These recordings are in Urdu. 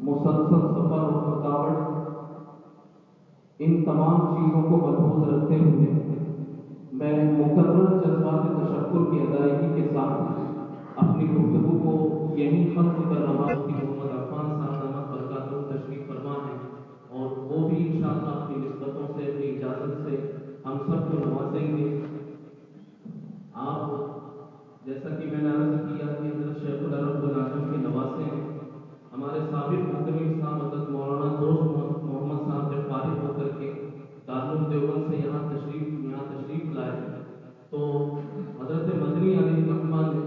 مسلسل سفر اور تھکاوٹ، ان تمام چیزوں کو ملحوظ رکھتے ہوئے میں مکرر جذبات تشکر کی ادائیگی کے ساتھ اپنی گفتگو کو یہیں ختم کر رہا ہوں کہ محمد عرفان صاحب دامت برکاتہ تشریف فرما ہے، اور وہ بھی انشاءاللہ اپنی نسبتوں سے، اپنی اجازت سے ہم سب کو نوازیں گے۔ آپ جیسا کہ میں نے عرض کیا کہ حضرت شیخ العرب العجم کے نواسے ہیں، ہمارے سابق محتمم صاحب حضرت مولانا دوست محمد صاحب جب فارغ ہو کر کے دارالعلوم دیوبند سے یہاں تشریف لائے تو حضرت مدنی علیہ الرحمہ نے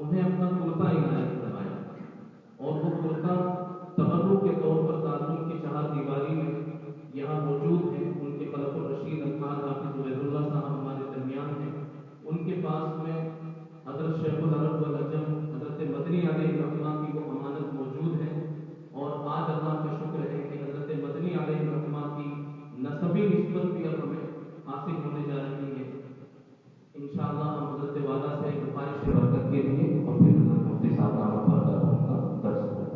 انہیں اپنا کرتا عنایت فرمایا، اور وہ کرتا تبرک کے طور پر دارالعلوم کی چہار دیواری میں یہاں موجود ہے۔ ان کے خلف الرشید الفاظ حافظ عبید اللہ صاحب ہمارے درمیان ہیں، ان کے پاس میں حضرت شیخ العرب والعجم حضرت مدنی علیہ الرحمہ کی وہ امانت موجود ہے، اور آج اللہ کا شکر ہے کہ حضرت مدنی علیہ الرحمہ کی نسبی نسبت بھی اب ہمیں حاصل ہونے جا رہی ہے۔ انشاءاللہ ہم حضرت والا سے گزارش برکت کے لیے اور پھر حضرت مفتی صاحب دامت برکاتہ کا درس کریں۔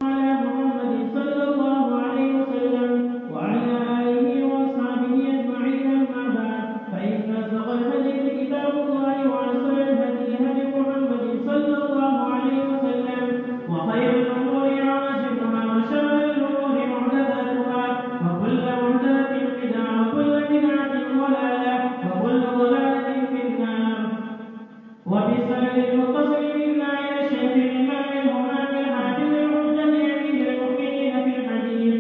على محمد صلى الله عليه وسلم وعلى آله وأصحابه أجمعين، أما بعد، فإن أصدق الحديث كتاب الله، وأحسن الهدي هدي محمد صلى الله عليه وسلم، وخير الأمور محدثاتها، وشر الأمور محدثاتها، وكل محدثة بدعة، وكل بدعة ضلالة، وكل ضلالة في النار. وبالسند المتصل منا إلى الشيخ الإمام الهمام الحافظ الحجة أمير المؤمنين في الحديث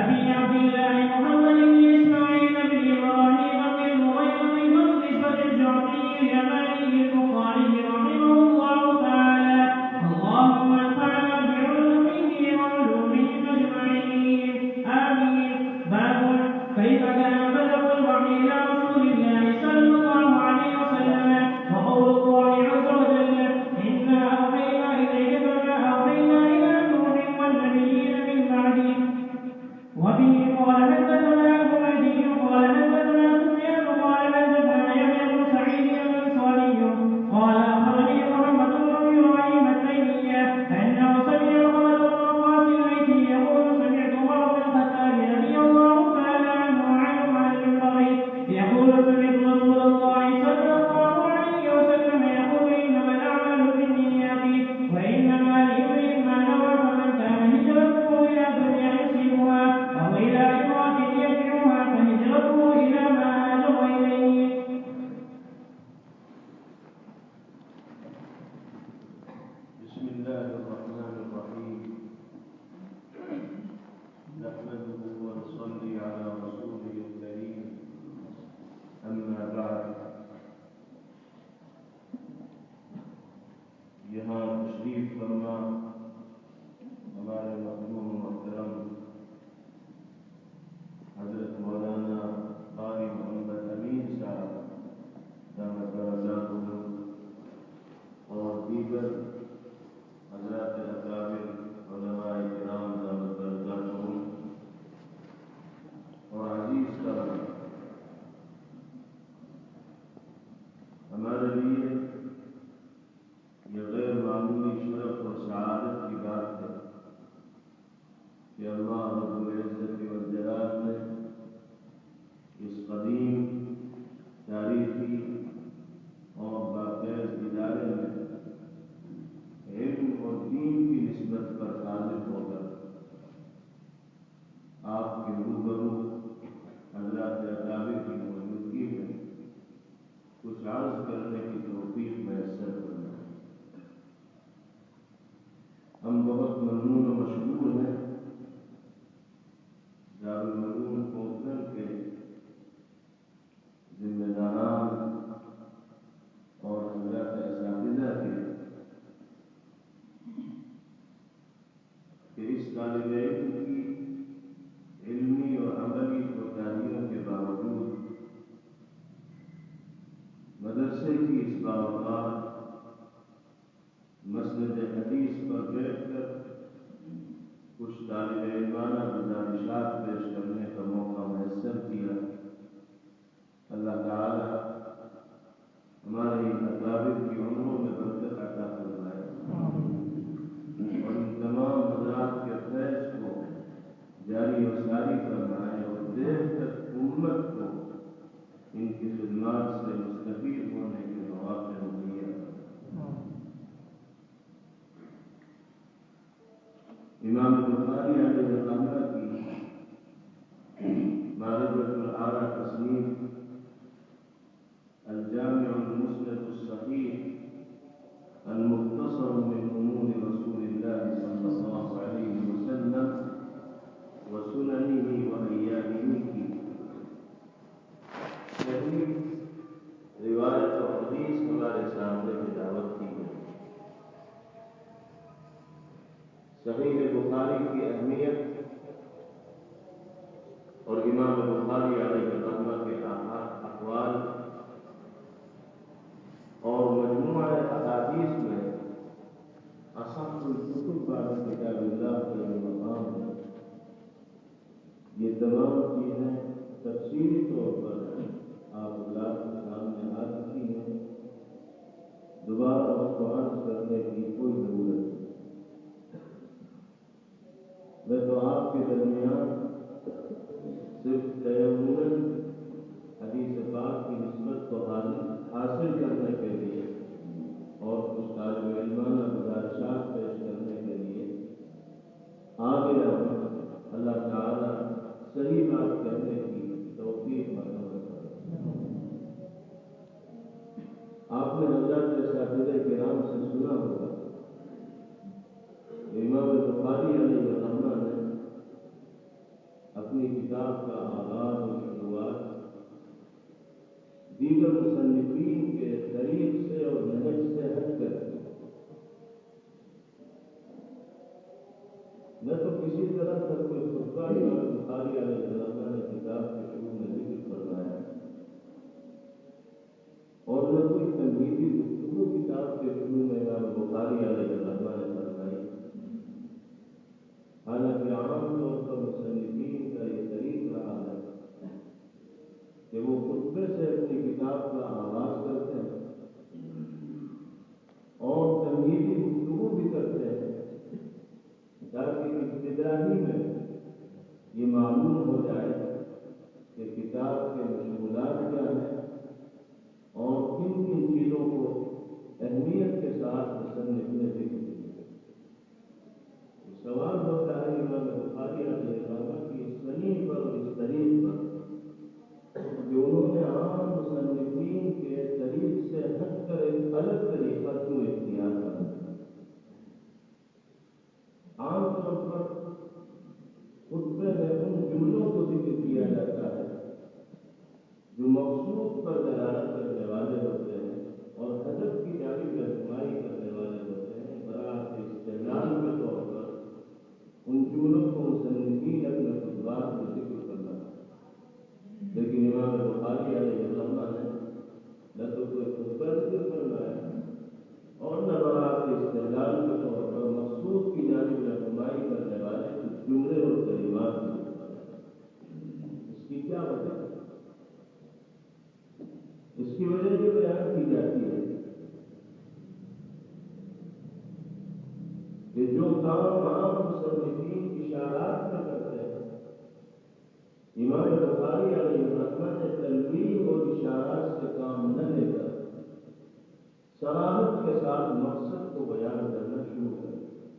أبي عبد الله محمد بن إسماعيل بن إبراهيم بن نغير بن مخلص الجعفي اليماني البخاري رحمه الله تعالى. اللهم انفعنا بعلومه وعلومهم أجمعين، آمين. باب كيف كان بدء الوحي إلى رسول الله صلى الله عليه وسلم، وقول الله عز وجل: إنا أوحينا إليك كما أوحينا إلى نوح والنبيين من بعده. وبه قال حدثنا الحميدي قال حدثنا سفيان قال حدثنا يحيى بن سعيد الأنصاري قال أخبرني محمد بن إبراهيم التيمية أنه سمع الحسن بن وقاص الليثي يقول: سمعت عمر بن الخطاب رضي الله تعالى عنه عنه على المنبر يقول: سمعت رسول الله صلى الله عليه وسلم يقول: إنما الأعمال بالنيات، وإنما لامرئ ما نوى، فمن كان هجرته إلى دنيا يصيبها أو إلى امرأة ينكحها فهجرته إلى ما هاجر إليه. بسم الله الرحمن الرحيم، نحمده ونصلي على رسوله الكريم، أما بعد. یہاں تشریف فرما ہمارے مرحوم محترم حضرت مولانا قاری محمد امین صاحب دامت برکاتہ اور دیگر حضرات اکابر علماء کرام دامت برکاتہ اور عزیز کرام، ہمارے لیے یہ غیر معمولی شرف اور سعادت کی بات ہے کہ اللہ رب العزت والجلال نے اس قدیم تاریخی اور باخیز ادارے میں علم اور دین کی نسبت پر حاضر ہو کر آپ کے روبرو حضرات اکابر کی موجودگی میں کچھ عرض کرنے کی توفیق میسر کرنا ہے۔ ہم بہت ممنون و مشکور ہیں دارالعلوم کوکر کے ذمہ داران اور حضرات اساتذہ کے کہ اس طالب علم کی علمی اور عملی کوتاہیوں کے باوجود مدرسے کی اس باوقار مسند حدیث پر بیٹھ کر کچھ طالب علمانہ گزارشات پیش کرنے کا موقع میسر کیا۔ اللہ تعالی ہمارے ان اکابر کی عمروں میں برکت عطا فرمائے اور ان تمام حضرات جاری فرمائے اور دیر تک امت کو ان کی خدمات سے مستفید ہونے کے مواقع مہیا فرمائے۔ امام بخاری علیہ الرحمہ کی معرفۃ الآراء تصنیف الجامع المسند الصحیح المختصر من امور رسول اللہ صلی اللہ علیہ وسلم وسننه وأيامه کی صحیح روایت و حدیث ہمارے سامنے تلاوت کی ہے۔ صحیح بخاری کی اہمیت اور امام بخاری علیہ الرحمہ کے اقوال اور مجموعہ احادیث میں اصح الکتب بعد کتاب اللہ کا جو مقام ہے، یہ تمام چیزیں تفصیلی طور پر آپ اللہ کے سامنے آ چکی ہیں، دوبارہ اس کو عرض کرنے کی کوئی ضرورت نہیں۔ میں تو آپ کے درمیان صرف تیمم حدیث پاک کی نسبت کو حاصل کرنے کے لیے اور کچھ طالب علمانہ گزارشات پیش کرنے کے لیے آ گیا ہوں۔ اللہ تعالیٰ صحیح بات کہنے کی توفیق عطا فرمائے۔ آپ نے حضرات اساتذہ کرام سے سنا ہوگا، امام بخاری علیہ الرحمہ نے اپنی کتاب کا آغاز و شروعات دیگر مصنفین کے طریق سے اور نہج سے ہٹ کر کی۔ نہ تو کسی طرح کا کوئی خطبہ امام بخاری علیہ الرحمہ نے کتاب کے شروع میں ذکر فرمایا اور نہ کوئی تنقیدی گفتگو کتاب کے شروع میں امام بخاری علیہ الرحمہ نے فرمائی۔ حالانکہ عام طور پر مصنفین کا یہ طریق رہا ہے کہ وہ خطبے سے اپنی کتاب کا آغاز کرتے ہیں اور تنقیدی گفتگو بھی کرتے ہیں تاکہ ابتدا ہی میں یہ معلوم ہو جائے کہ کتاب کے مشمولات کیا ہیں اور کن کن چیزوں کو اہمیت کے ساتھ مصنف نے ذکر کیا۔ سوال ہوتا ہے امام بخاری علیہ الرحمہ کی اس صنیع پر اور اس طریق پر جو انہوں نے عام مصنفین کے طریق سے ہٹ کر ایک الگ طریقہ کیوں اختیار کیا۔ عام طور پر خطبے میں ان جملوں کو ذکر کیا جاتا ہے جو مقصود پر دلالت کرنے والے ہوتے ہیں اور ہدف کی جانب رہنمائی کرنے والے ہوتے ہیں۔ برائے استدلال کے طور پر ان جملوں کو مصنفین اپنے خطبات میں ذکر کرنا ہے، لیکن امام بخاری علیہ الرحمہ نے نہ تو کوئی خطبہ ذکر کرنا ہے اور نہ برائے استدلال کے طور پر مقصود کی جانب رہنمائی کرنے والے کچھ جملے اور کلمات ذکر کرنا ہے۔ اس کی کیا وجہ ہے؟ اس کی وجہ یہ بیان کی جاتی ہے کہ جو کام عام مصنفین اشارات میں کرتے ہیں، امام بخاری علیہ الرحمہ نے تلوین اور اشارات سے کام نہ لے کر صراحت کے ساتھ مقصد کو بیان کرنا شروع کر دیا۔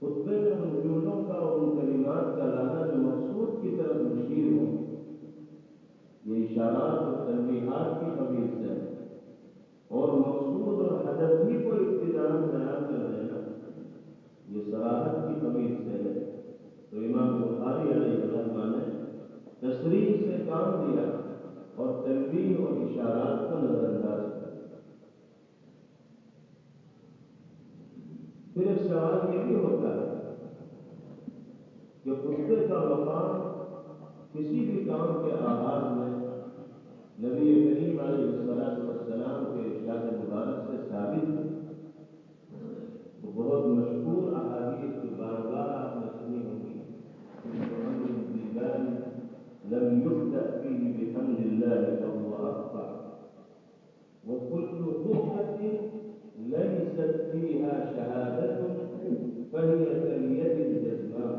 خطبے میں ان جملوں کا اور ان کلمات کا لانا جو مقصود کی طرف مشیر ہو، یہ اشارات اور تنبیہات کی قبیل سے ہے، اور مقصود اور ہدف ہی کو ابتداءً بیان کر دینا یہ صراحت کی قبیل سے ہے۔ تو امام بخاری علیہ الرحمہ نے تصریح سے کام دیا اور تنبیہ اور اشارات کو نظر انداز کر دیا۔ پھر ایک سوال یہ بھی ہوتا ہے کہ خطبے کا مقام کسی بھی کام کے آغاز میں نبی کریم علیہ السلام کے ارشاد مبارک سے ثابت ہے۔ وہ بہت مشہور احادیث جو بار بار آپ نے سنی ہوگی، لم يبدأ فيه بحمد الله فهو أخطأ وكل خطبة ليست فيها شهادة فهي كاليد الجزماء۔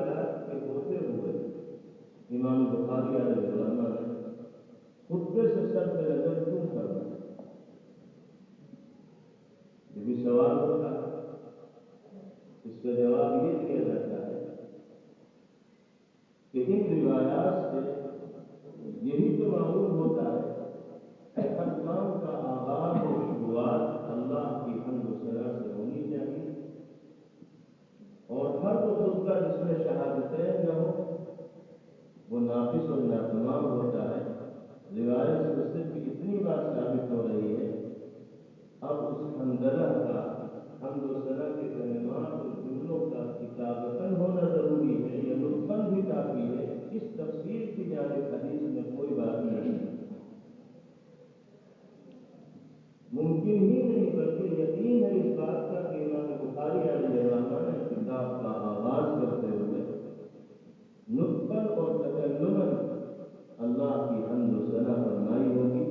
روایات کے ہوتے ہوئے امام بخاری علیہ الرحمہ نے خطبے سے صرف نظر کیوں کرنا ہے؟ یہ بھی سوال ہوتا ہے. اس کا جواب یہ دیا جاتا ہے کہ ان روایات سے یہی تو معلوم ہوتا ہے کہ ہر کام کا آغاز و شروعات اللہ کی حمد و ثنا سے ہونی چاہیے، اور ہر وہ خطبہ جس میں شہادتین نہ ہو وہ ناقص اور ناتمام ہوتا ہے. روایت سے صرف اتنی بات ثابت ہو رہی ہے اب اس حمدلہ کا حمد و ثنا کے کلمات اور جملوں کا کتابتاً ہونا ضروری ہے یا لطفاً بھی کافی ہے. اس تفصیل کی جانب حدیث میں کوئی بات نہیں ہے، ممکن ہی نہیں بلکہ یقین ہے اس بات کا کہ امام بخاری علیہ الرحمہ نے کتاب کا آغاز کرتے ہوئے نطقاً اور تکلماً اللہ کی حمد و ثنا فرمائی ہوگی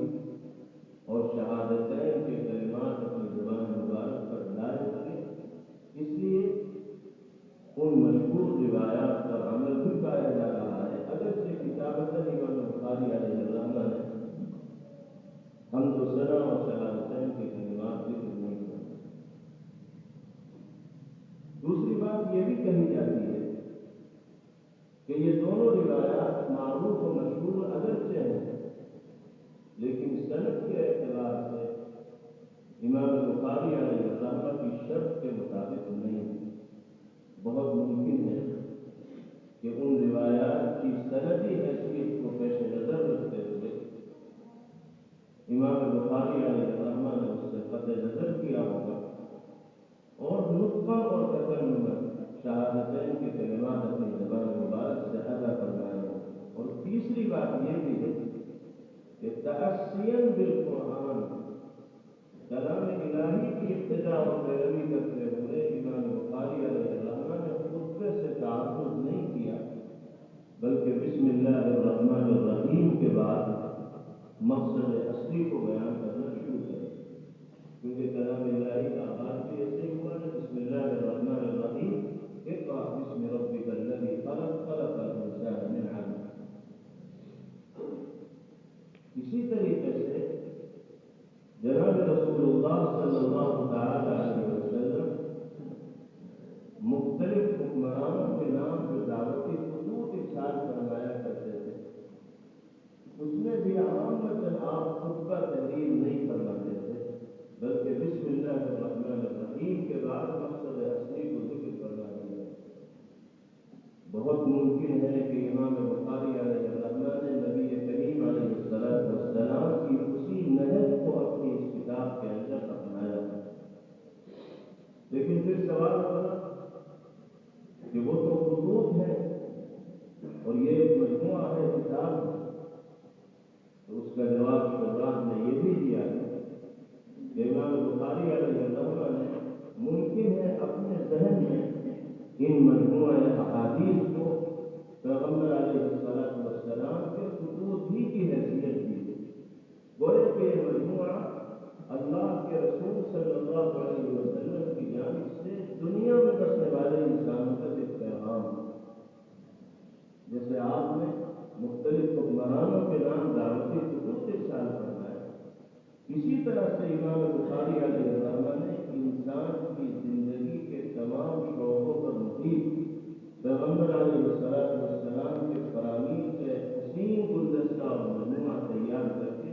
اور شہادتین کے کلمات اپنی زبان مبارک پر لائے ہوں گے. اس لیے ان مشہور روایات پر عمل بھی پایا جا رہا ہے، اگرچہ کتابتاً امام بخاری علیہ الرحمہ نے حمد و ثنا اور شہادتین کے کلمات ذکر نہیں کرتے. دوسری بات یہ بھی کہی جاتی ہے کہ یہ دونوں روایات معروف و مشہور اگرچہ ہیں لیکن سند کے اعتبار سے امام بخاری علیہ الرحمہ کی شرط کے مطابق نہیں. بہت ممکن ہے کہ ان روایات کی سندی حیثیت کو پیش نظر رکھتے ہوئے امام بخاری علیہ الرحمہ نے اس سے قطع نظر کیا ہوگا اور نطقاً اور تکلماً شہادتین کے کلمات اپنی زبان مبارک سے ادا فرمائے ہوں. اور تیسری بات یہ بھی ہے کہ تأسیاً بالقرآن کلام الہی کی ابتدا اور پیروی کرتے ہوئے امام بخاری علیہ الرحمہ نے خطبے سے تعارف نہیں کیا بلکہ بسم اللہ الرحمن الرحیم کے بعد مقصد اصلی کو بیان کرنا شروع کیا، کیونکہ کلام الہی کا آغاز بھی ایسے ہی ہوا ہے بسم اللہ الرحمن الرحیم اقرأ بسم ربک الذی خلق خلق الانسان من علق. اسی طریقے سے جناب رسول اللہ صلی اللہ تعالی علیہ وسلم مختلف حکمرانوں کے نام جو دعوتی خطوط ارسال فرمایا کرتے تھے اس میں بھی عامةً آپ خطبہ تحریر نہیں فرماتے تھے بلکہ بسم اللہ الرحمن الرحیم کے بعد مقصد اصلی کو ذکر فرما دیا. بہت ممکن ہے کہ امام بخاری علیہ الرحمہ نے نبی کریم علیہ السلام کی اسی نہج کو اپنی اس کتاب کے اندر اپنایا. لیکن پھر سوال ہوگا کہ وہ تو خطوط ہے اور یہ ایک مجموعہ ہے کتاب، تو اس کا جواب شراح نے یہ بھی دیا ہے کہ امام بخاری علیہ الرحمہ نے ممکن ہے اپنے ذہن میں ان مجموعہ احادیث کو پیغمبر علیہ السلام کے خطوط ہی کی حیثیت دی. گویا کہ یہ مجموعہ اللہ کے رسول صلی اللہ علیہ وسلم کی جانب سے دنیا میں بسنے والے انسانوں کا ایک پیغام، جیسے آپ نے مختلف حکمرانوں کے نام دعوتی خطوط ارسال فرمائے، اسی طرح سے امام بخاری علیہ الرحمہ نے انسان کی زندگی کے تمام شعبوں پر محیط پیغمبر علیہ السلام کے فرامین سے حسین گلدستہ اور مجموعہ تیار کر کے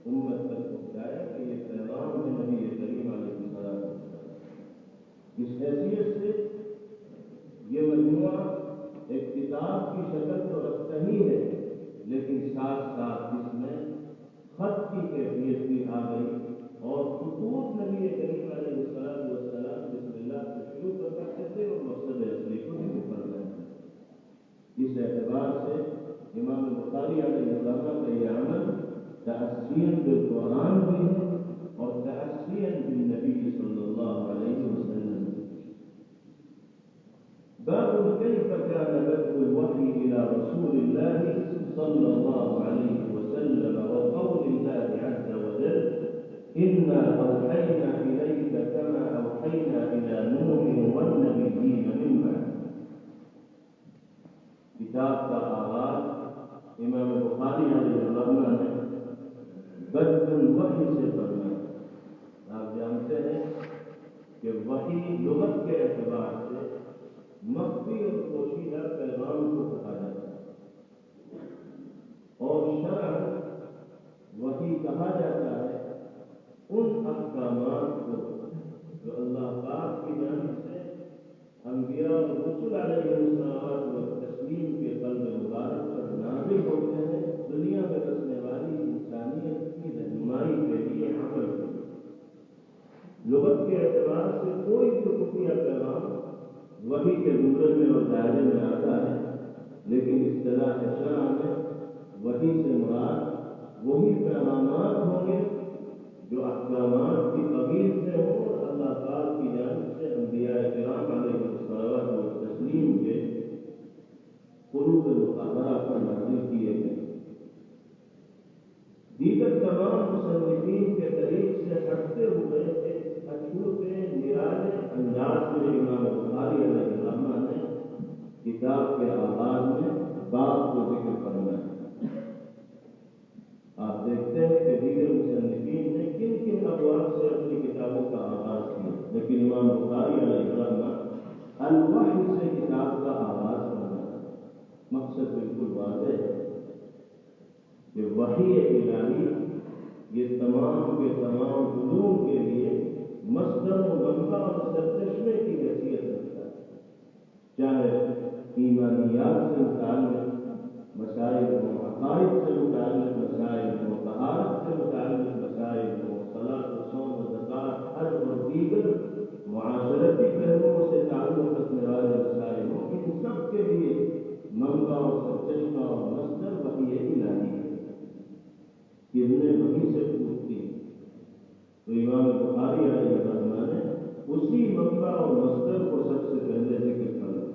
امت تک پہنچایا کہ یہ پیغام ہے نبی کریم علیہ السلام. اس حیثیت سے یہ مجموعہ ایک کتاب کی شکل تو رکھتا ہی ہے لیکن ساتھ ساتھ اس میں خط کی کیفیت بھی آ گئی اور خطوط نبی کریم علیہ السلام بسم اللہ سے شروع کر سکتے تھے اور مقصد اصلی کو ذکر کر رہے ہیں. اس اعتبار سے امام بخاری علیہ الرحمہ کا یہ عمل تأسیاً بالقرآن بھی ہے اور تأسیاً بالنبی صلی اللہ علیہ وسلم. باب كيف كان بدء الوحي إلى رسول الله صلى الله عليه وسلم وقول الله عز وجل إنا أوحينا إليك كما أوحينا إلى نوح والنبيين من بعده. وحی سے فرمائے۔ آپ جانتے ہیں کہ وحی لغت کے اعتبار سے مخفی اور پوشیدہ پیغام کو کہا جاتا ہے، اور شرعاً وحی کہا جاتا ہے ان احکامات کو جو اللہ پاک کی جانب سے انبیاء اور رسول علیہ السلام و تسلیم کے قلب مبارک پر نازل ہوتے ہیں، دنیا میں رسنے والی انسانیت کی رہنمائی کے لیے، عمل کے لیے۔ لغت کے اعتبار سے کوئی بھی خفیہ پیغام وحی کے زمرے میں اور دائرے میں آتا ہے، لیکن اصطلاح شرع میں وحی سے مراد وہی پیغامات ہوں گے جو احکامات کی قبیل سے ہوں اور اللہ پاک کی جانب سے انبیاء کرام علیہ الصلوۃ والتسلیم کے قلوب مطہرہ پر نازل کیے گئے۔ دیگر تمام مصنفین کے طریق سے ہٹتے ہوئے ایک اچھوتے نرالے انداز میں امام بخاری علیہ الرحمہ نے کتاب کے آغاز میں باب کو ذکر فرمایا۔ آپ دیکھتے ہیں کہ دیگر مصنفین نے کن کن ابواب سے اپنی کتابوں کا آغاز کیا، لیکن امام بخاری علیہ الرحمہ الوحی سے کتاب کا آغاز فرمایا۔ مقصد بالکل واضح ہے کہ وحی الہی یہ تمام کے تمام علوم کے لیے مصدر و منبع اور سرچشمے کی حیثیت رکھتا ہے، چاہے ایمانیات سے متعلق مسائل ہوں، عقائد سے متعلق مسائل ہوں، طہارت سے متعلق مسائل ہوں، صلاۃ و صوم و زکوٰۃ، حج اور دیگر معاشرتی پہلوؤں سے تعلق رکھنے والے مسائل ہوں، ان سب کے لیے منبع اور سرچشمہ اور مصدر وحی الہی ہے۔ کرنیں وحی سے پوچھتی ہیں، تو امام بخاری علیہ الرحمہ نے اسی منبع اور مصدر کو سب سے پہلے ذکر کر دیا۔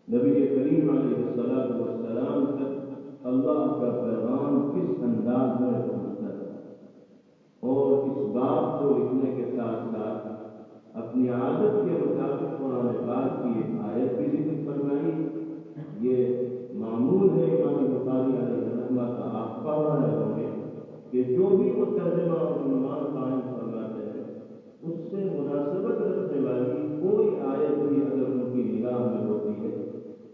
نبی کریم علیہ الصلوۃ والسلام تک اللہ کا پیغام کس انداز میں پہنچتا ہے، اور اس بات کو لکھنے کے ساتھ ساتھ اپنی عادت کے مطابق قرآن پاک کی ایک آیت بھی ذکر فرمائی۔ یہ معمول ہے امام بخاری علیہ الرحمہ کا، آپ پڑھ رہے ہوں گے کہ جو بھی وہ ترجمہ اور عنوان قائم فرماتے ہیں اس سے مناسبت رکھنے والی کوئی آیت بھی اگر ان کی نگاہ میں ہوتی ہے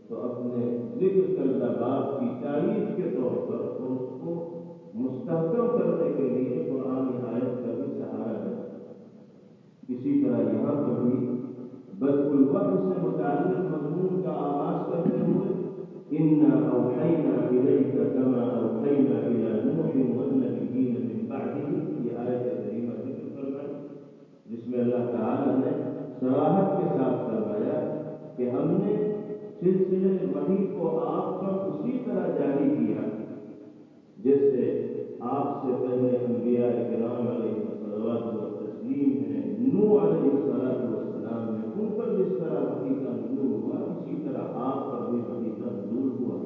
تو اپنے ذکر کردہ باب کی تائید کے طور پر اور اس کو مستحکم کرنے کے لیے قرآن آیت کا بھی سہارا لیتے ہیں۔ اسی طرح یہاں پر بھی بدء الوحی سے متعلق مضمون کا آغاز کرتے ہوئے اِنَّا أَوْحَيْنَا إِلَيْكَ كَمَا أَوْحَيْنَا إِلَى نُوحٍ وَالنَّبِيِّينَ مِن بَعْدِهِ، یہ آیت کریمہ ذکر فرمائی جس میں اللہ تعالی نے صراحت کے ساتھ فرمایا کہ ہم نے سلسلے وحی کو آپ پر اسی طرح جاری کیا جیسے آپ سے پہلے انبیاء کرام علیہ الصلوۃ والتسلیم ہیں، نوح علیہ السلام نے ان پر جس طرح وحی کا نزول ہوا اسی طرح آپ پر بھی وحی کا نزول ہوا۔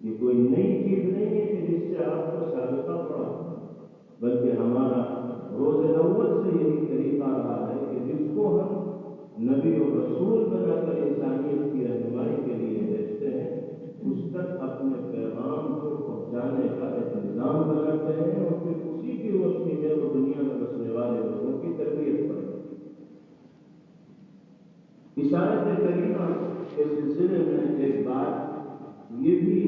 یہ کوئی نئی چیز نہیں ہے کہ جس سے آپ کو سابقہ پڑا، بلکہ ہمارا روز اول سے یہی طریقہ رہا ہے کہ جس کو ہم نبی اور رسول بنا کر انسانیت کی رہنمائی کے لیے بھیجتے ہیں اس تک اپنے پیغام کو پہنچانے کا ایک نظام بناتے ہیں، اور پھر اسی کی روشنی میں وہ دنیا میں بسنے والے لوگوں کی تربیت کرتے ہیں۔ اشارت کریمہ کے سلسلے میں ایک بات یہ بھی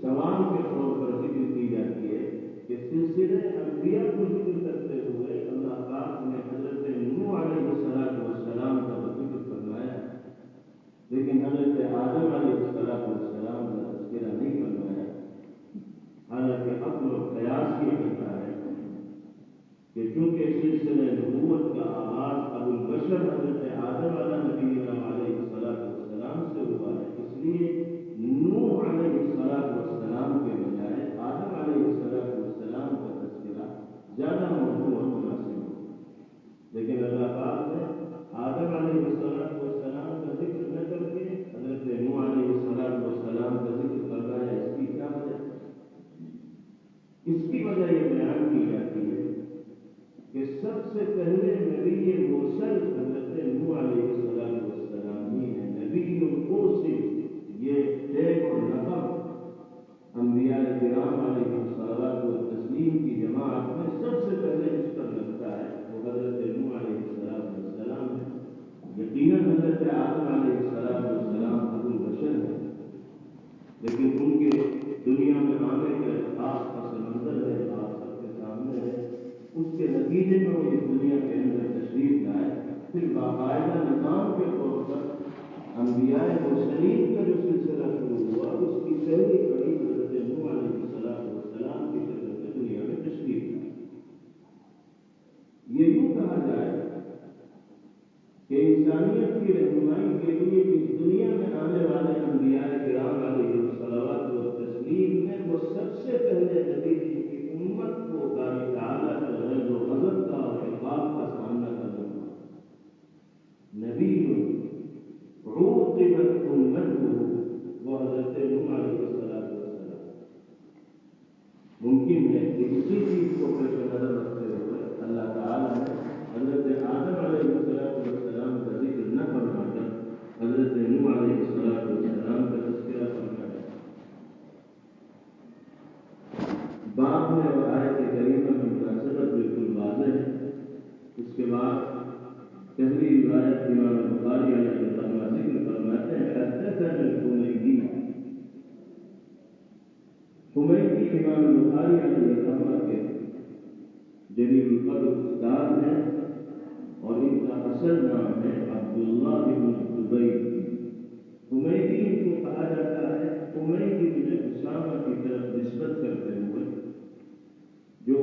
سوال کے طور پر ذکر کی جاتی ہے کہ سلسلے انبیاء کو ذکر کرتے ہوئے اللہ پاک نے حضرت نوح علیہ السلام کا ذکر فرمایا، لیکن حضرت آدم علیہ السلام کا تذکرہ نہیں فرمایا۔ حالانکہ عقل و قیاس یہ کہتا ہے کہ چونکہ سلسلہ نبوت کا آغاز ابو البشر حضرت آدم علیہ السلام سے ہوا ہے، اس لیے نوح علیہ السلام کے بجائے آدم علیہ السلام کا تذکرہ زیادہ موضوع اور مناسب ہو، لیکن اللہ پاک نے آدم علیہ السلام کا ذکر نہ کر کے حضرت نوح علیہ السلام کا ذکر کرنا ہے۔ اس کی کیا وجہ؟ اس کی وجہ یہ بیان کی جاتی ہے کہ سب سے پہلے نبی مرسل حضرت نوح علیہ السلام ہی ہے۔ نبی مرسل یہ ٹیگ اور لقب انبیاء کرام علیہ پھر باقاعدہ نظام کے طور پر انبیاء مرسلین کا جو سلسلہ شروع ہوا اس کی پہلی کڑی حضرت نوح علیہ السلام کی خدمت دنیا میں تشریف لائی۔ یہ یوں کہا جائے کہ انسانیت کی رہنمائی کے لیے اس دنیا میں آنے والے انبیاء کرام علیہ الصلوات والتسلیم میں وہ سب سے پہلے نبی جن کی امت کو باری تعالیٰ کے غضب و غضب کا اور عقاب کا سامنا کرنا پڑا۔ نبی عوقبت امته وہ حضرت نوح علیہ السلام۔ ممکن ہے کہ اسی چیز کو پیش نظر رکھتے ہوئے اللہ تعالیٰ نے حضرت آدم علیہ السلام کا ذکر نہ فرما کر حضرت نوح علیہ السلام کا تذکرہ فرمایا۔ بعد میں اور آیت کریمہ میں مناسبت بالکل واضح ہے۔ اس کے بعد پہلی روایت امام بخاری علیہ السلام ذکر فرماتے ہیں حدثنا الحمیدی۔ حمیدی امام بخاری علیہ السلام کے جلیل القدر استاد ہیں اور ان کا اصل نام ہے عبداللہ بن زبیر۔ حمیدی ان کو کہا جاتا ہے حمیدی بن اسامہ کی طرف نسبت کرتے ہوئے، جو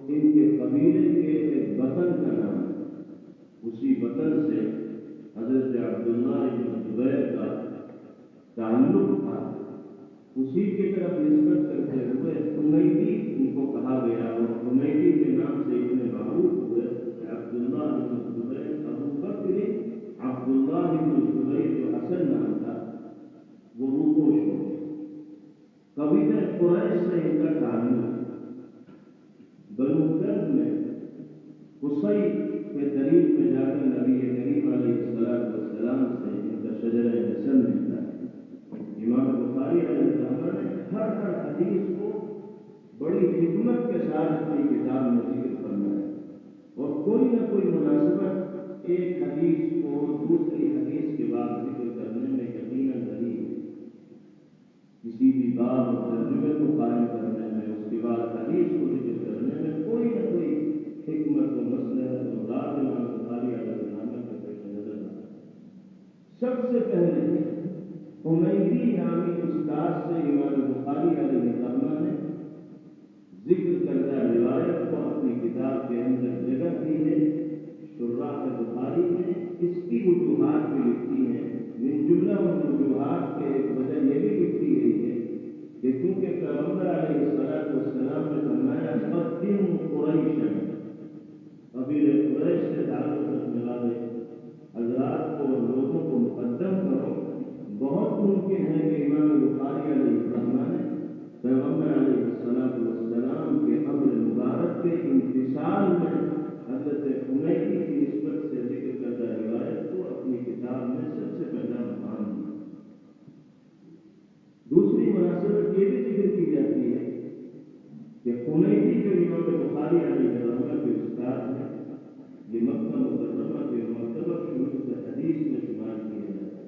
ان کے قبیلے کے ایک وطن کا نام ہے۔ اسی وطن سے حضرت عبداللہ بن زبیر کا تعلق تھا، اسی کی طرف نسبت کرتے ہوئے حمیدی ان کو کہا گیا اور حمیدی کے نام سے اتنے معروف ہوئے کہ عبداللہ بن زبیر ابو بکر عبداللہ بن زبیر جو اصل نام تھا وہ روپوش ہو گیا۔ قبیلہ قریش سے ان کا تعلق بنو کرد میں قصی کے قریب میں جا کر نبی کریم علیہ السلام سے ان کا شجرہ نسب ملتا ہے۔ امام بخاری علیہ السلام نے ہر حدیث کو بڑی حکمت کے ساتھ اپنی کتاب میں ذکر فرمایا اور کوئی نہ کوئی مناسبت ایک حدیث کو دوسری حدیث کے بعد ذکر کرنے میں یقیناً رہی ہے۔ کسی بھی باب اور ترجمے کو قائم کرنے میں، اس کے بعد حدیث کو ذکر کرنے میں کوئی نہ کوئی حکمت و مصلحت و رات امام بخاری علیہ السلام کے پیش نظر آتا ہے۔ سب سے پہلے حمیدی نامی استاد سے امام بخاری علیہ السلام نے ذکر کردہ روایت کو اپنی کتاب کے اندر جگہ دی ہے۔ شراح بخاری نے اس کی وجوہات بھی لکھی ہیں۔ من جملہ وجوہات کے ایک وجہ یہ بھی لکھی گئی ہے کہ کیونکہ پیغمبر علیہ السلام نے فرمایا قدم قریشا، قبیلہ قریش سے تعلق رکھنے والے حضرات کو اور لوگوں کو مقدم کرو۔ بہت ممکن ہے کہ امام بخاری علیہ السلام نے پیغمبر علیہ السلام کے امر مبارک کے امتثال میں حضرت حمیدی کی نسبت سے ذکر کردہ روایت کو اپنی کتاب میں سب سے پہلا مقام دیا۔ دوسری مناسبت یہ بھی ذکر کی جاتی ہے کہ حمیدی جو امام بخاری علیہ السلام کے استاد ہیں، یہ مکہ مکرمہ کے معتبر شیوخ حدیث میں شمار کیا جاتا ہے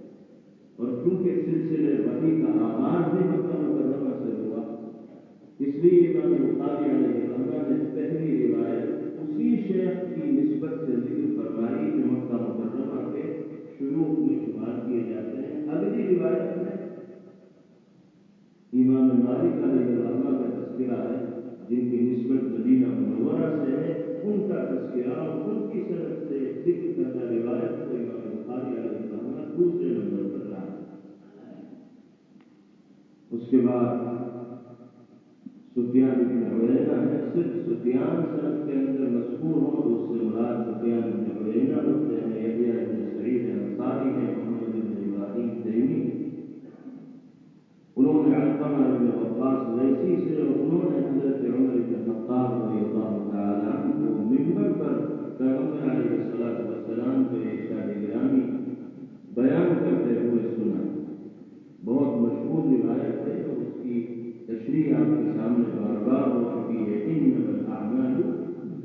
اور چونکہ سلسلے وحی کا آغاز بھی مکہ مکرمہ سے ہوا، اس لیے امام بخاری علیہ السلام نے پہلی روایت اسی شیخ کی نسبت سے ذکر فرمائی جو مکہ مکرمہ کے شیوخ میں شمار کیے جاتے ہیں۔ اگلی روایت میں امام مالک علیہ السلام کا تذکرہ ہے، جن کی نسبت مدینہ منورہ سے ہے، ان کا تذکرہ اور ان کی سند سے ذکر کردہ روایت کو امام بخاری علیہ السلام دوسرے نمبر پر رہا۔ اس کے بعد سفیان بن عیینہ ہے۔ صرف سفیان سند کے اندر مذکور ہوں تو اس سے مراد سفیان بن عیینہ ہوتے ہیں، یحییٰ بن سعید انصاری ہیں، محمد بن ابراہیم تیمی، انہوں نے علقمہ بن وقاص لیثی سے اور انہوں نے حضرت عمر بن خطاب رضی اللہ تعالیٰ عنہ کو منبر پر پیغمبر علیہ السلام کے ارشاد گرامی بیان کرتے ہوئے سنا۔ بہت مشہور روایت ہے اور اس کی تشریح آپ کے سامنے بار بار ہو چکی ہے۔ انما الاعمال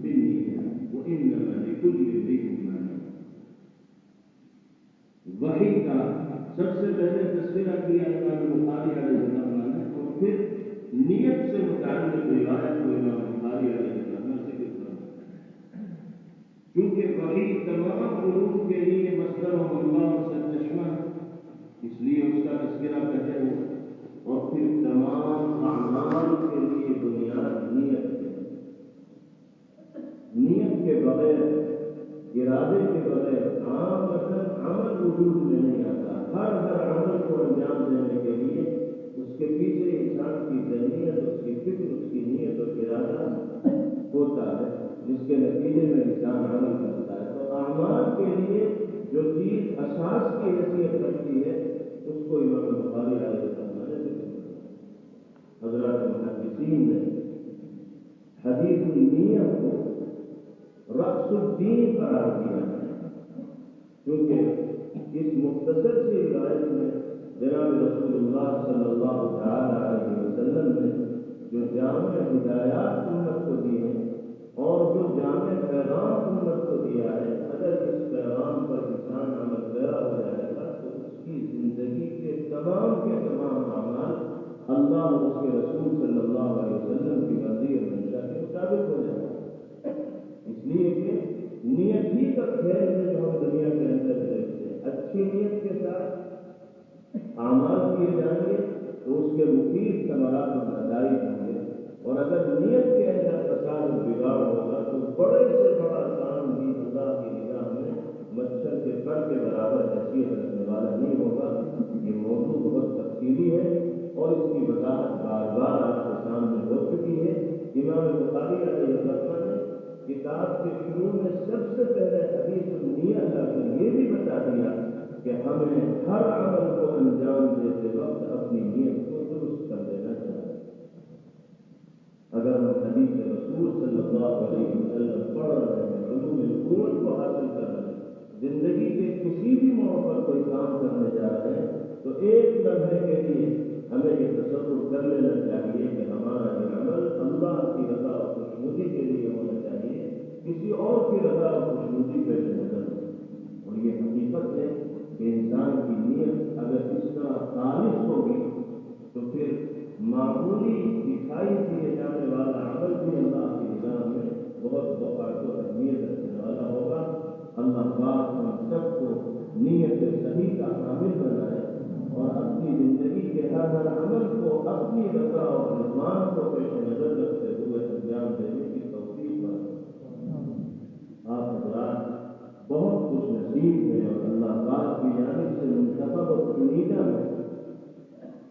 بالنیات وانما لکل امرئ ما نوى۔ وحی کا سب سے پہلے تذکرہ کیا امام بخاری علیہ السلام نے اور پھر نیت سے متعلق روایت کو امام بخاری علیہ السلام ذکر فرمایا۔ کیونکہ وہی تمام علوم کے لیے مصدر و منبع اور سرچشمہ ہے، اس لیے اس کا تذکرہ کرتے ہیں. اور پھر تمام اعمال کے لیے بنیاد نیت ہے. نیت کے بغیر، ارادے کے بغیر عام عمل وجود میں نہیں آتا. ہر عمل کو انجام دینے کے لیے اس کے پیچھے انسان کی ذہنیت، اس کی فکر، اس کی نیت اور ارادہ ہوتا ہے، جس کے نتیجے میں انسان عمل کرتا ہے. تو اعمال کے لیے جو چیز اساس کی حیثیت رکھتی ہے اس کو امام بخاری علیہ السلام نے ذکر کیا. حضرات محدثین نے حدیث النیت کو رأس الدین قرار دیا ہے، کیونکہ اس مختصر سی روایت میں جناب رسول اللہ صلی اللہ تعالی علیہ وسلم نے جو جامع ہدایات امت کو دی ہیں اور جو جامع پیغام امت کو دیا ہے، اگر اس پیغام پر انسان عمل پیرا ہو جائے گا تو اس کی زندگی کے تمام اعمال اللہ اور اس کے رسول صلی اللہ علیہ وسلم کی مرضی اور منشا کے مطابق ہو جائے گا. اس لیے کہ نیت ہی کا کھیل ہے جو ہم دنیا کے اندر دیکھتے ہیں. اچھی نیت کے ساتھ اعمال کیے جائیں گے تو اس کے مفید ثمرات اور نتائج ہوں گے، اور اگر نیت کے اندر فساد و بگاڑ ہوگا تو بڑے سے بڑا کام بھی اللہ کی نگاہ میں مچھر کے پر کے برابر حیثیت رکھنے والا نہیں ہوگا. یہ موضوع بہت تفصیلی ہے اور اس کی وضاحت بار بار آپ کے سامنے ہو چکی ہے. امام بخاری علیہ السلام نے کتاب کے شروع میں سب سے پہلے حدیث النیت لا کر یہ بھی بتا دیا کہ ہمیں ہر عمل کو انجام دیتے وقت اپنی نیت کو درست کر دینا چاہیے. اگر ہم حدیث رسول صلی اللہ علیہ وسلم پڑھ رہے ہیں، علوم القول کو حاصل کر رہے ہیں، زندگی کے کسی بھی موڑ پر کوئی کام کرنے جا رہے ہیں، تو ایک لمحے کے لیے ہمیں یہ تصور کر لینا چاہیے کہ ہمارا یہ عمل اللہ کی رضا اور خوشنودی کے لیے ہونا چاہیے، کسی اور کی رضا اور خوشنودی پیش نظر ہو. اور یہ حقیقت ہے کہ انسان کی نیت اگر اس طرح خالص ہوگی تو پھر معمولی دکھائی دیے جانے والا عمل بھی اللہ کی نگاہ میں بہت بہت اہمیت رکھنے والا ہوگا. اللہ پاک ہم سب کو نیت صحیح کا حامل بنائے اور اپنی زندگی کے ہر عمل کو اپنی رضا اور رضوان کو پیش نظر رکھتے ہوئے انجام دینے کی توفیق بنائے. آپ حضرات بہت خوش نصیب ہیں اور اللہ پاک کی جانب سے منتخب اور چنیدہ ہے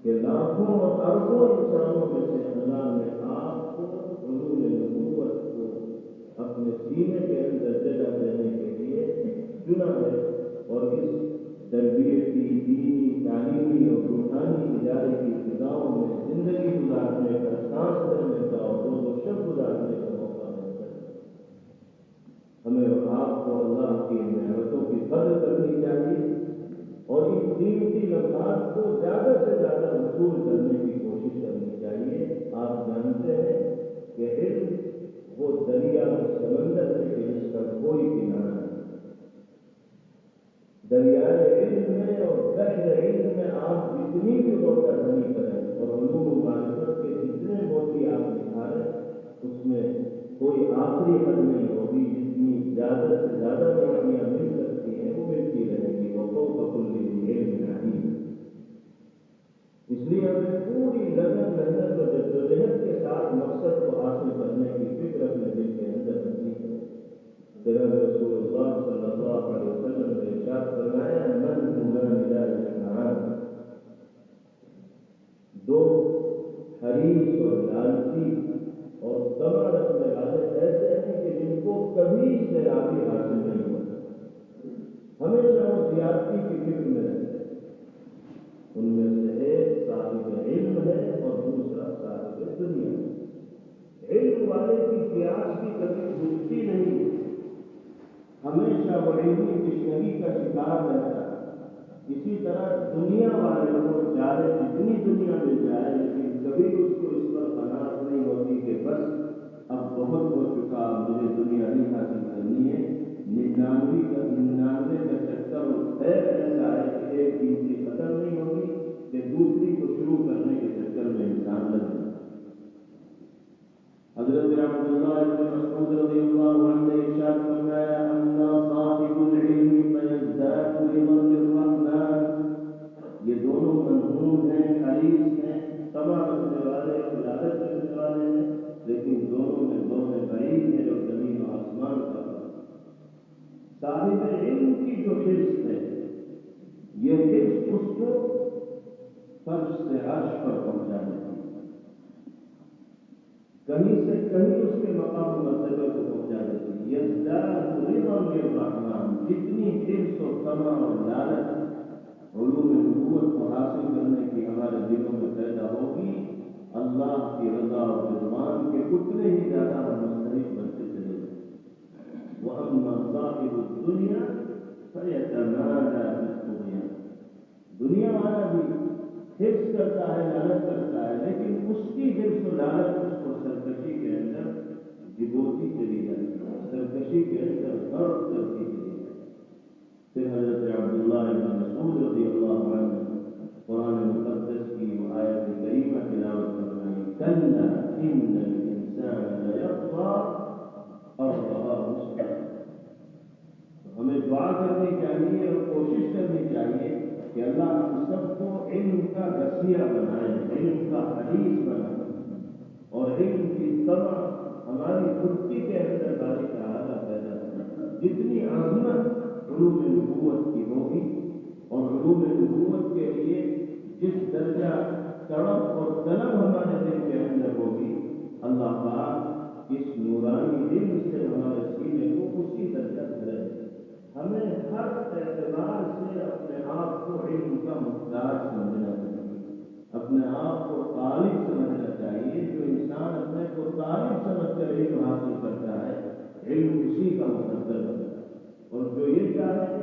کہ لاکھوں اور اربوں انسانوں میں سے اللہ نے آپ کو علوم نبوت کو اپنے سینے کے اندر جگہ دینے کے لیے چنا ہے. اور اس تربیتی، دینی، تعلیمی اور روحانی ادارے کی فضاؤں میں زندگی گزارنے کا، سانس لینے کا اور روز و شب گزارنے کا موقع ملتا ہے. ہمیں اور آپ کو اللہ کی نعمتوں کی قدر کرنی چاہیے اور ان قیمتی لمحات کو زیادہ سے زیادہ وصول کرنے کی کوشش کرنی چاہیے. آپ جانتے ہیں کہ علم وہ دریا اور سمندر ہے کہ جس کا کوئی کنارہ نہیں. دریائے علم میں اور بحر علم میں آپ جتنی بھی موٹر بنی کریں اور علوم و معرفت کے جتنے موتی آپ نکھاریں اس میں کوئی آخری حد نہیں ہوگی. جتنی زیادہ سے زیادہ روشنیاں مل سکتی ہیں وہ ملتی رہے گی. وہ فوق کل ذی علم علیم. اس لیے ہمیں پوری لگن محنت اور جدوجہد کے ساتھ مقصد کو حاصل کرنے کی فکر اپنے دل کے اندر رکھنی ہے. جناب رسول اللہ صلی اللہ علیہ وسلم نے ارشاد فرمایا من ہما ملال الحرام. دو حریص اور لالچی اور طمع رکھنے والے ایسے ہیں کہ جن کو کبھی سیرابی حاصل نہیں ہوتا، ہمیشہ وہ زیادتی کی فکر میں رہتے ہیں. ان میں سے ایک صاحب علم ہے اور دوسرا صاحب دنیا. علم والے کی پیاس بھی کبھی بجھتی نہیں، ہمیشہ وہ علمی تشنگی کا شکار رہتا ہے. اسی طرح دنیا والے کو چاہے جتنی دنیا مل جائے لیکن کبھی اس کو اس پر قناعت نہیں ہوتی کہ بس اب بہت ہو چکا، مجھے دنیا نہیں حاصل کرنی ہے. 99 کا چکر ایسا ہے کہ ایک گنتی ختم نہیں ہوگی کہ دوسری کو شروع کرنے کے چکر میں انسان لگ جائے. حضرت عبداللہ بن مسعود رضی اللہ عنہ نے ارشاد فرمایا حریص ہیں، طمع رکھنے والے اور لالچ رکھنے والے ہیں، لیکن دونوں میں دونوں بعید ہے اور زمین و آسمان کا فرق۔ صاحب علم کی جو حرص ہے، یہ حرص اس کو فرش سے عرش پر پہنچا دیتی ہے، کہیں سے کہیں اس کے مقام و مرتبے کو پہنچا دیتی ہے۔ یزداد رضا بالرحمن، جتنی حرص و طمع اور لالچ علوم نبوت کو حاصل کرنے کی ہمارے دلوں میں پیدا ہوگی، اللہ کی رضا اور رضوان کے اتنے ہی زیادہ ہم مستحق بنتے چلے جائیں۔ وَأَمَّا صَاحِبُ الدُّنْيَا فَيَتَمَادَى بِالطُّغْيَانِ، دنیا والا بھی حرص کرتا ہے، لالچ کرتا ہے، لیکن اس کی حرص و لالچ اس کو سرکشی کے اندر ڈبوتی چلی جاتی ہے، سرکشی کے اندر غرق کرتی چلی جاتی ہے۔ پھر حضرت عبداللہ بن مسعود رضی اللہ عنہ قرآن مقدس کی وہ آیت کریمہ تلاوت فرمائی، کلا ان الانسان لیطغی ان رآہ استغنی۔ ہمیں دعا کرنی چاہیے اور کوشش کرنی چاہیے کہ اللہ ہم سب کو علم کا رسیہ بنائے، علم کا حریص بنائے، اور علم کی طمع ہماری خودی کے اندر باری تعالیٰ پیدا کرے۔ جتنی عظمت علوم نبوت کی ہوگی اور علوم نبوت کے لیے جس درجہ تڑپ اور طلب ہمارے دل کے اندر ہوگی، اللہ پاک اس نورانی علم سے ہمارے سینے کو اسی درجہ کرے۔ ہمیں ہر اعتبار سے اپنے آپ کو علم کا محتاج سمجھنا چاہیے، اپنے آپ کو طالب سمجھنا چاہیے۔ جو انسان اپنے کو طالب سمجھ کر علم حاصل کرتا ہے، علم اسی کا مقدر بنتا ہے، اور جو یہ چاہے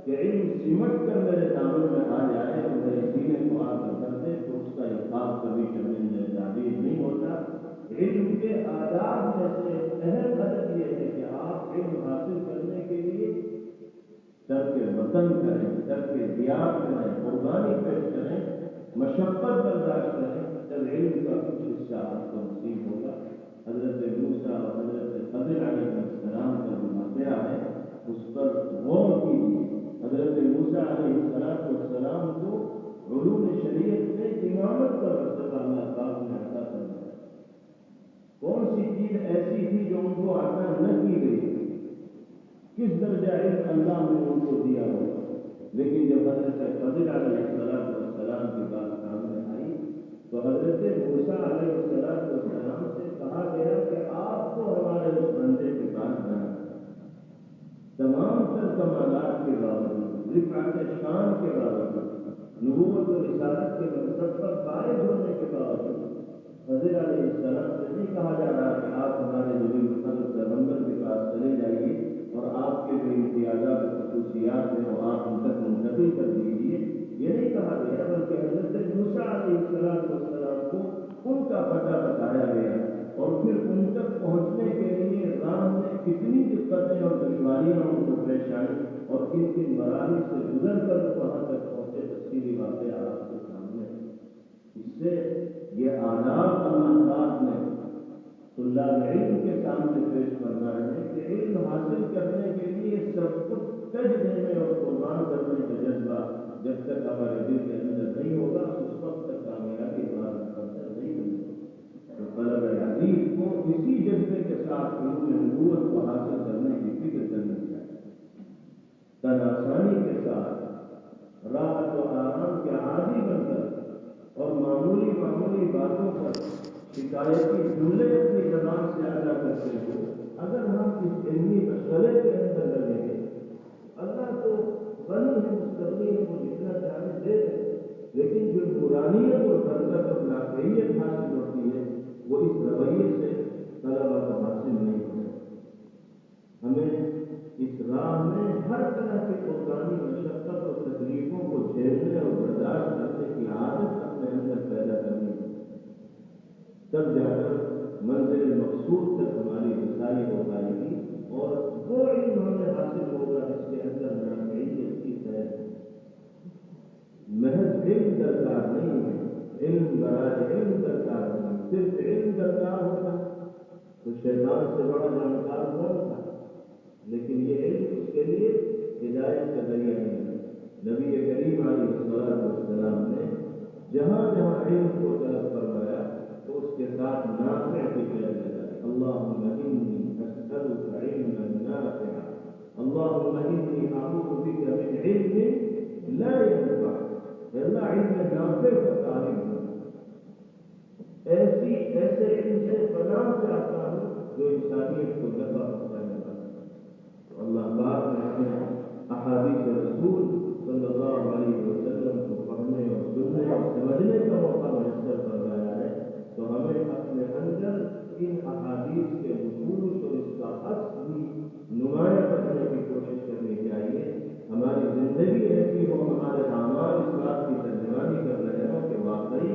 کہ علم سمٹ کر میرے دامن میں آ جائے اور میرے سینے کو آ کر کر دے، تو اس کا یہ خواب کبھی شرمندہ تعبیر نہیں ہوتا۔ علم کے آداب میں سے اہم ادب یہ ہے کہ آپ علم حاصل کرنے کے لیے ترک وطن کریں، ترک دیار کریں، قربانی پیش کریں، مشقت برداشت کریں، جب علم کا کچھ حصہ آپ کو نصیب ہوگا۔ حضرت موسیٰ اور حضرت خضر علیہ السلام کا جو واقعہ ہے، اس پر غور کیجیے۔ حضرت موسیٰ علیہ السلام کو علوم شریعت میں امامت کا مرتبہ اللہ پاک نے عطا فرمایا۔ کون سی چیز ایسی تھی جو ان کو عطا نہ کی گئی؟ کس درجہ علم اللہ نے ان کو دیا ہوگا؟ لیکن جب حضرت خضر علیہ السلام کی بات سامنے آئی تو حضرت موسیٰ علیہ السلام سے کہا گیا کہ آپ کو ہمارے اس بندے کے پاس جانا ہے، تمام تر کمالات کے باوجود، رفعت شان کے باوجود، نبوت و رسالت کے منصب پر فائز ہونے کے باوجود خضر علیہ السلام سے نہیں کہا جا رہا کہ آپ ہمارے نبی محمد پیغمبر کے پاس چلے جائیے اور آپ کے جو امتیازات و خصوصیات ہیں وہ آپ ان تک منتقل کر دیجیے، یہ نہیں کہا گیا، بلکہ حضرت موسیٰ علیہ السلام کو ان کا پتہ بتایا گیا، اور پھر ان تک پہنچنے کے لیے راہ میں کتنی دقتیں اور دشواریاں ان کو پیش آئیں اور کن کن مراحل سے گزر کر وہاں تک پہنچے، تفصیلی واقعہ آپ کے سامنے ہے۔ اس سے یہ آداب اللہ پاک نے طلاب علم کے سامنے پیش کرنا ہے کہ علم حاصل کرنے کے لیے سب کچھ تج دینے اور قربان کرنے کا جذبہ جب تک ہمارے دل کے اندر نہیں ہوگا، اس وقت تک کامیابی ہمارا مقدر نہیں بنے۔ تو طلب عزیز کو اسی جذبے کے ساتھ علوم نبوت کو حاصل کرنے کی فکر کرنی چاہیے، تن آسانی کے ساتھ، راحت و آرام کے عادی بن کر، اور معمولی باتوں پر شکایتی جملے اپنی زبان سے ادا کرتے ہوئے اگر ہم اس علمی مشغلے کے اندر لگیں گے، اللہ تو غنی ہے، مستغنی ہے، وہ جتنا چاہے دے دے، لیکن جو نورانیت اور برکت اور نافعیت حاصل ہوتی ہے وہ اس رویے سے طلبہ کو حاصل نہیں ہو سکتی۔ ہمیں اس راہ میں ہر طرح کی قربانی، مشقت اور تکلیفوں کو جھیلنے اور برداشت کرنے کی عادت اپنے اندر پیدا کرنی ہے، تب جا کر منزل مقصود تک ہماری رسائی ہو پائے گی، اور وہ علم ہمیں حاصل ہوگا جس کے اندر نافعیت کی خیر ہے۔ محض علم درکار نہیں ہے، علم برائے علم درکار نہیں، صرف علم درکار ہوتا تو شیطان سے بڑا جانکار کون تھا؟ لیکن یہ علم اس کے لیے ہدایت کا ذریعہ نہیں ہے۔ نبی کریم علیہ السلام نے جہاں جہاں علم کو طلب فرمایا تو اس کے ساتھ نافع کی طلب لگائی. اللہم انی اسألک علما نافعا اللہم انی اعوذ بک من علم لا ينفع. اللہ علم نافع کا طالب ہوں، ایسے علم سے پناہ چاہتا ہوں جو انسانیت کو نفع پہنچانے والا. اللہ پاک نے ہمیں احادیث رسول صلی اللہ علیہ وسلم کو پڑھنے اور سننے اور سمجھنے کا موقع میسر فرمایا ہے. تو ہمیں اپنے اندر ان احادیث کے نصوص اور اس کا اثر بھی نمایاں کرنے کی کوشش کرنی چاہیے. ہماری زندگی ایسی ہو، ہمارے اعمال اس بات کی ترجمانی کر رہے ہوں کہ واقعی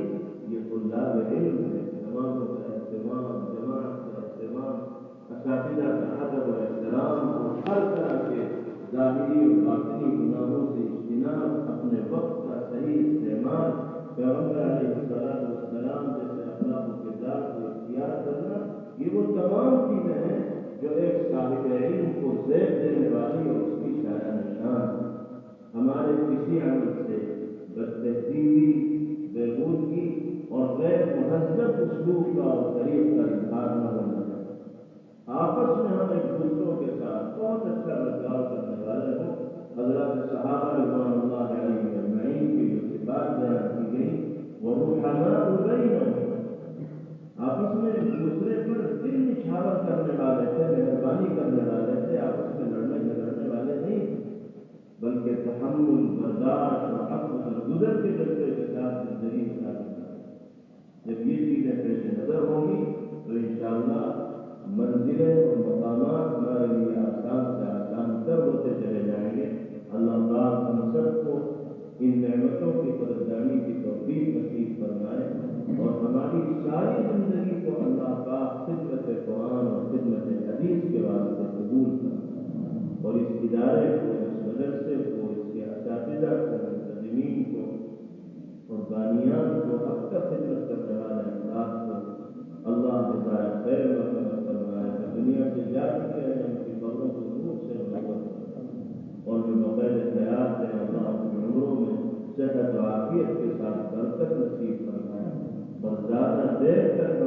یہ طلاب علم ہے. تمام کا اہتمام، جماعت کا اہتمام، اساتذہ کا ادب و احترام اور ہر طرح کے ظاہری اور باطنی گناہوں سے اجتناب، اپنے وقت کا صحیح استعمال، پیغمبر علیہ السلام جیسے اخلاق و کردار کو اختیار کرنا، یہ وہ تمام چیزیں ہیں جو ایک صاحب علم کو زیب دینے والی اور اس کی شاعر نشان. ہمارے کسی عمل سے بدتہذیبی، بےبودگی اور غیر مہذب اسلوب کا اور طریق کا اظہار نہ ہونا چاہیے. آپس میں ہم ایک دوسروں کے ساتھ بہت اچھا برتاؤ کرنے والے ہوں. حضرات صحابہ رضوان اللہ علیہ اجمعین کی جو صفات بیان کی گئی وہ رحماء بینہم، آپس میں ایک دوسرے پر دل نچھاور کرنے والے تھے، مہربانی کرنے والے تھے، آپس میں لڑنے جھگڑنے والے نہیں تھے، بلکہ تحمل، برداشت اور عفو درگزر کے جذبے کے ساتھ زندگی گزارنے والے. جب یہ چیزیں پیش نظر ہوں گی تو انشاءاللہ منزلیں اور مقامات ہمارے لیے آسان سے آسان تر ہوتے چلے جائیں گے. اللہ پاک ہم سب کو ان نعمتوں کی قدردانی کی توفیق نصیب فرمائے اور ہماری ساری زندگی کو اللہ پاک خدمت قرآن اور خدمت حدیث کے واسطے قبول فرمائے اور اس ادارے کو، اس مدرسے کو، اس کے اساتذہ کو، منتظمین کو اور بانیان کو، اب تک خدمت کرنے والے افراد کو اللہ جزائے خیر مرتبہ فرمائے. دنیا سے جا چکے ہیں ان کی قبروں کو نور سے منور اور جو بغیر حیات ہیں اللہ اپنی عمروں میں صحت و عافیت کے ساتھ برکت نصیب فرمائے اور زیادہ دیر تک